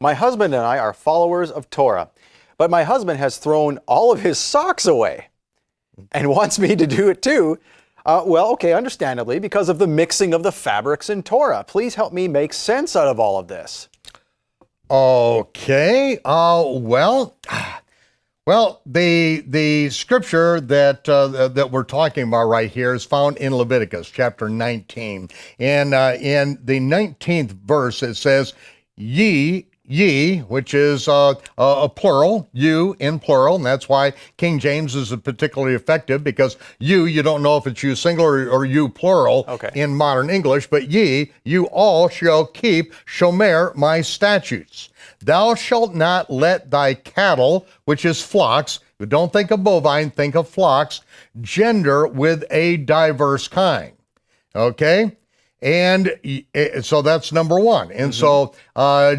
My husband and I are followers of Torah, but my husband has thrown all of his socks away and wants me to do it too. Okay, understandably, because of the mixing of the fabrics in Torah. Please help me make sense out of all of this. Okay, the scripture that we're talking about right here is found in Leviticus chapter 19. And in the 19th verse, it says, ye, which is a plural, you in plural, and that's why King James is particularly effective, because you don't know if it's you singular or you plural in modern English, but ye, you all shall keep shomer, my statutes. Thou shalt not let thy cattle, which is flocks, don't think of bovine, think of flocks, gender with a diverse kind, okay? And so that's number one. And so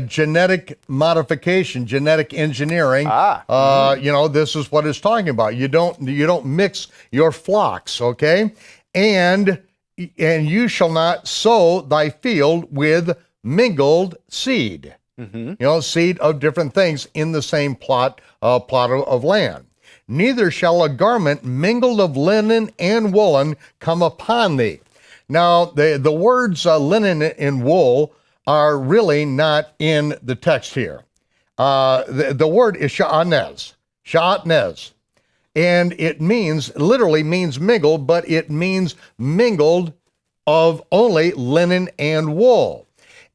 genetic modification, genetic engineering, this is what it's talking about. You don't mix your flocks, okay? And you shall not sow thy field with mingled seed. Seed of different things in the same plot of land. Neither shall a garment mingled of linen and woolen come upon thee. Now, the words linen and wool are really not in the text here. The word is sha'anez, and it literally means mingled, but it means mingled of only linen and wool.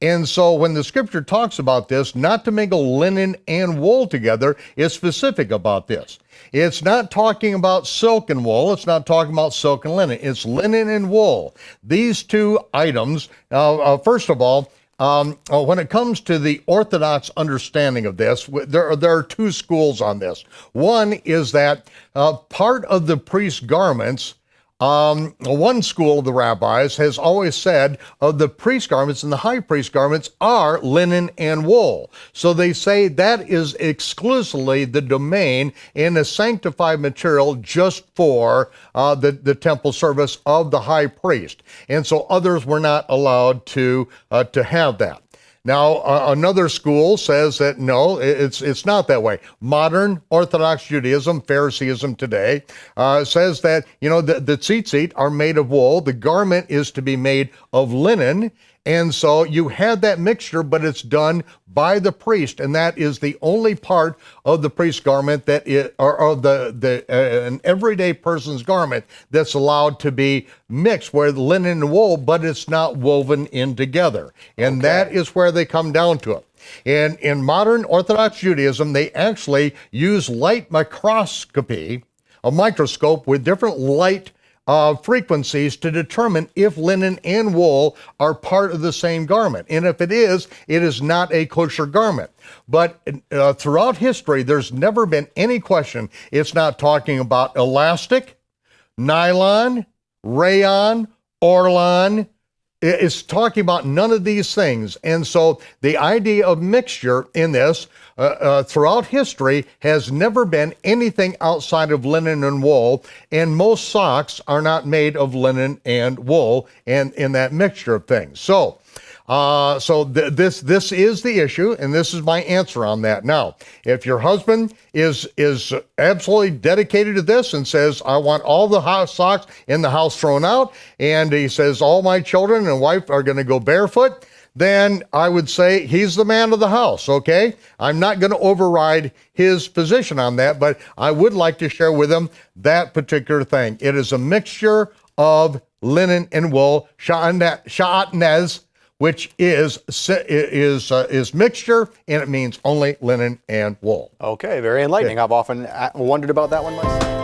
And so when the scripture talks about this, not to mingle linen and wool together, is specific about this. It's not talking about silk and wool. It's not talking about silk and linen. It's linen and wool. These two items, first of all, when it comes to the Orthodox understanding of this, there are two schools on this. One is that part of the priest's garments, one school of the rabbis has always said of the priest garments and the high priest garments are linen and wool. So they say that is exclusively the domain and a sanctified material just for the temple service of the high priest. And so others were not allowed to have that. Now, another school says that no, it's not that way. Modern Orthodox Judaism, Phariseeism today, says that, the tzitzit are made of wool, the garment is to be made of linen, and so you have that mixture, but it's done by the priest, and that is the only part of the priest's garment an everyday person's garment that's allowed to be mixed with linen and wool, but it's not woven in together. And that is where they come down to it. And in modern Orthodox Judaism, they actually use light microscopy, a microscope with different light frequencies to determine if linen and wool are part of the same garment. And if it is not a kosher garment. But throughout history, there's never been any question. It's not talking about elastic, nylon, rayon, orlan. It's talking about none of these things. And so the idea of mixture in this throughout history has never been anything outside of linen and wool, and most socks are not made of linen and wool and in that mixture of things. So this is the issue, and this is my answer on that. Now, if your husband is absolutely dedicated to this and says, I want all the socks in the house thrown out, and he says all my children and wife are gonna go barefoot, then I would say he's the man of the house, okay? I'm not gonna override his position on that, but I would like to share with him that particular thing. It is a mixture of linen and wool, sha'atnez, which is mixture, and it means only linen and wool. Okay, very enlightening. I've often wondered about that one myself.